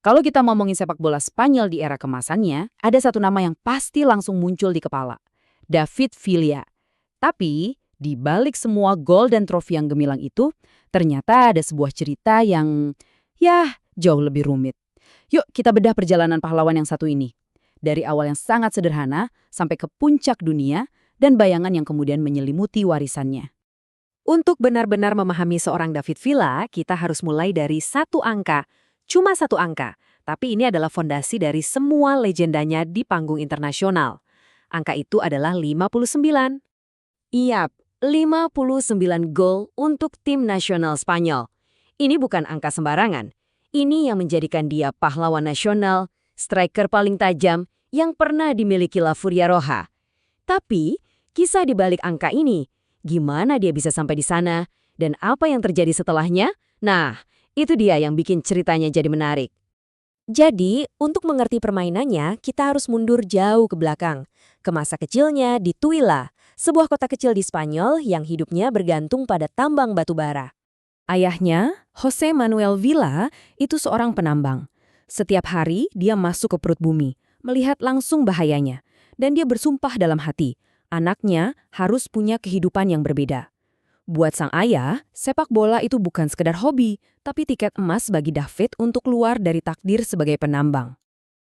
Kalau kita ngomongin sepak bola Spanyol di era kemasannya, ada satu nama yang pasti langsung muncul di kepala. David Villa. Tapi, di balik semua gol dan trofi yang gemilang itu, ternyata ada sebuah cerita yang, jauh lebih rumit. Yuk kita bedah perjalanan pahlawan yang satu ini. Dari awal yang sangat sederhana, sampai ke puncak dunia, dan bayangan yang kemudian menyelimuti warisannya. Untuk benar-benar memahami seorang David Villa, kita harus mulai dari satu angka. Cuma satu angka, tapi ini adalah fondasi dari semua legendanya di panggung internasional. Angka itu adalah 59. Iyap, 59 gol untuk tim nasional Spanyol. Ini bukan angka sembarangan. Ini yang menjadikan dia pahlawan nasional, striker paling tajam yang pernah dimiliki La Furia Roja. Tapi, kisah di balik angka ini, gimana dia bisa sampai di sana, dan apa yang terjadi setelahnya? Nah, itu dia yang bikin ceritanya jadi menarik. Jadi, untuk mengerti permainannya, kita harus mundur jauh ke belakang, ke masa kecilnya di Tuila, sebuah kota kecil di Spanyol yang hidupnya bergantung pada tambang batu bara. Ayahnya, Jose Manuel Villa, itu seorang penambang. Setiap hari dia masuk ke perut bumi, melihat langsung bahayanya, dan dia bersumpah dalam hati, anaknya harus punya kehidupan yang berbeda. Buat sang ayah, sepak bola itu bukan sekedar hobi, tapi tiket emas bagi David untuk keluar dari takdir sebagai penambang.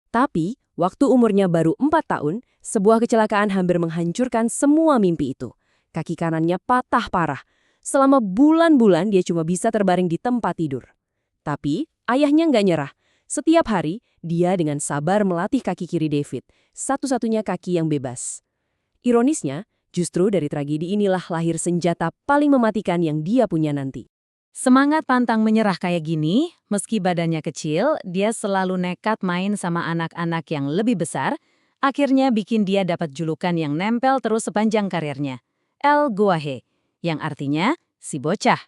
Tapi, waktu umurnya baru 4 tahun, sebuah kecelakaan hampir menghancurkan semua mimpi itu. Kaki kanannya patah parah. Selama bulan-bulan dia cuma bisa terbaring di tempat tidur. Tapi, ayahnya nggak nyerah. Setiap hari, dia dengan sabar melatih kaki kiri David, satu-satunya kaki yang bebas. Ironisnya, justru dari tragedi inilah lahir senjata paling mematikan yang dia punya nanti. Semangat pantang menyerah kayak gini, meski badannya kecil, dia selalu nekat main sama anak-anak yang lebih besar, akhirnya bikin dia dapat julukan yang nempel terus sepanjang karirnya, El Guaje, yang artinya si bocah.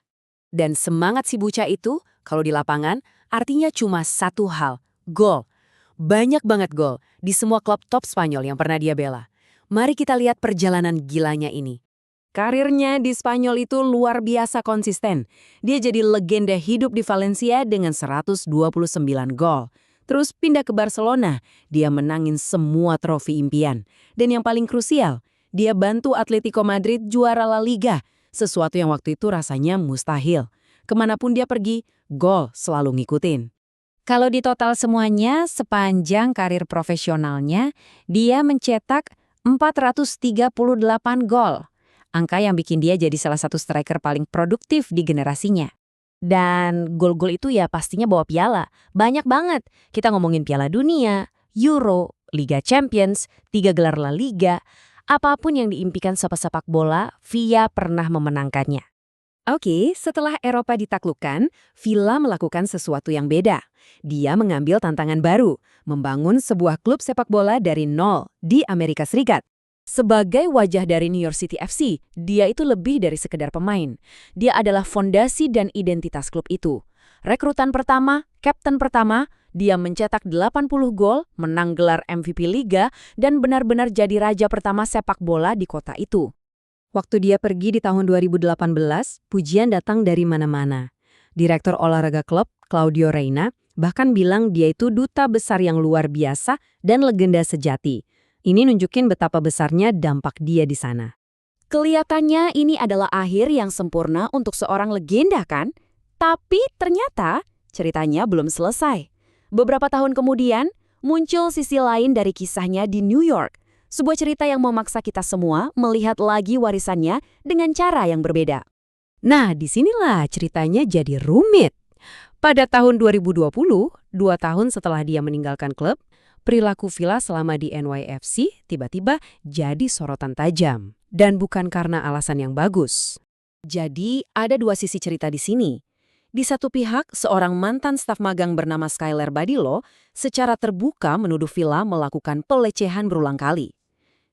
Dan semangat si bocah itu, kalau di lapangan, artinya cuma satu hal, gol. Banyak banget gol di semua klub top Spanyol yang pernah dia bela. Mari kita lihat perjalanan gilanya ini. Karirnya di Spanyol itu luar biasa konsisten. Dia jadi legenda hidup di Valencia dengan 129 gol. Terus pindah ke Barcelona, dia menangin semua trofi impian. Dan yang paling krusial, dia bantu Atletico Madrid juara La Liga, sesuatu yang waktu itu rasanya mustahil. Kemanapun dia pergi, gol selalu ngikutin. Kalau di total semuanya, sepanjang karir profesionalnya, dia mencetak 438 gol. Angka yang bikin dia jadi salah satu striker paling produktif di generasinya. Dan gol-gol itu ya pastinya bawa piala. Banyak banget. Kita ngomongin Piala Dunia, Euro, Liga Champions, 3 gelar La Liga. Apapun yang diimpikan sepak bola, Villa pernah memenangkannya. Oke, setelah Eropa ditaklukkan, Villa melakukan sesuatu yang beda. Dia mengambil tantangan baru, membangun sebuah klub sepak bola dari nol di Amerika Serikat. Sebagai wajah dari New York City FC, dia itu lebih dari sekedar pemain. Dia adalah fondasi dan identitas klub itu. Rekrutan pertama, kapten pertama, dia mencetak 80 gol, menang gelar MVP Liga, dan benar-benar jadi raja pertama sepak bola di kota itu. Waktu dia pergi di tahun 2018, pujian datang dari mana-mana. Direktur olahraga klub, Claudio Reyna, bahkan bilang dia itu duta besar yang luar biasa dan legenda sejati. Ini nunjukin betapa besarnya dampak dia di sana. Kelihatannya ini adalah akhir yang sempurna untuk seorang legenda kan? Tapi ternyata ceritanya belum selesai. Beberapa tahun kemudian, muncul sisi lain dari kisahnya di New York. Sebuah cerita yang memaksa kita semua melihat lagi warisannya dengan cara yang berbeda. Nah, disinilah ceritanya jadi rumit. Pada tahun 2020, 2 tahun setelah dia meninggalkan klub, perilaku Villa selama di NYFC tiba-tiba jadi sorotan tajam. Dan bukan karena alasan yang bagus. Jadi, ada 2 sisi cerita di sini. Di satu pihak, seorang mantan staf magang bernama Skyler Badillo secara terbuka menuduh Villa melakukan pelecehan berulang kali.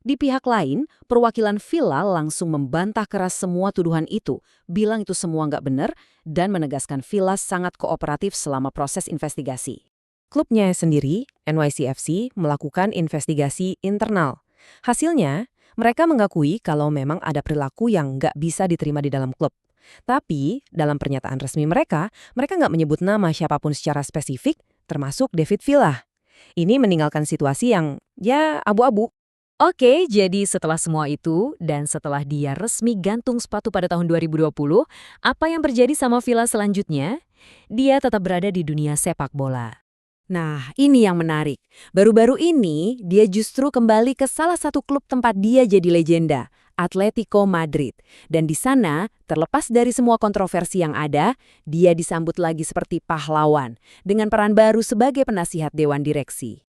Di pihak lain, perwakilan Villa langsung membantah keras semua tuduhan itu, bilang itu semua nggak benar, dan menegaskan Villa sangat kooperatif selama proses investigasi. Klubnya sendiri, NYCFC, melakukan investigasi internal. Hasilnya, mereka mengakui kalau memang ada perilaku yang nggak bisa diterima di dalam klub. Tapi, dalam pernyataan resmi mereka nggak menyebut nama siapapun secara spesifik termasuk David Villa. Ini meninggalkan situasi yang, ya, abu-abu. Oke, jadi setelah semua itu, dan setelah dia resmi gantung sepatu pada tahun 2020, apa yang terjadi sama Villa selanjutnya? Dia tetap berada di dunia sepak bola. Nah, ini yang menarik. Baru-baru ini, dia justru kembali ke salah satu klub tempat dia jadi legenda, Atletico Madrid. Dan di sana, terlepas dari semua kontroversi yang ada, dia disambut lagi seperti pahlawan, dengan peran baru sebagai penasihat dewan direksi.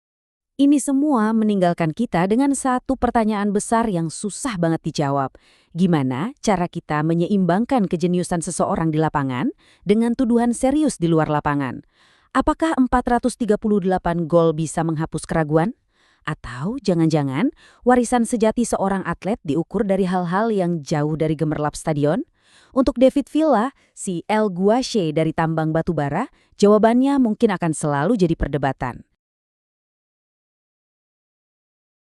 Ini semua meninggalkan kita dengan satu pertanyaan besar yang susah banget dijawab. Gimana cara kita menyeimbangkan kejeniusan seseorang di lapangan dengan tuduhan serius di luar lapangan? Apakah 438 gol bisa menghapus keraguan? Atau jangan-jangan warisan sejati seorang atlet diukur dari hal-hal yang jauh dari gemerlap stadion? Untuk David Villa, si El Guache dari tambang batubara, jawabannya mungkin akan selalu jadi perdebatan.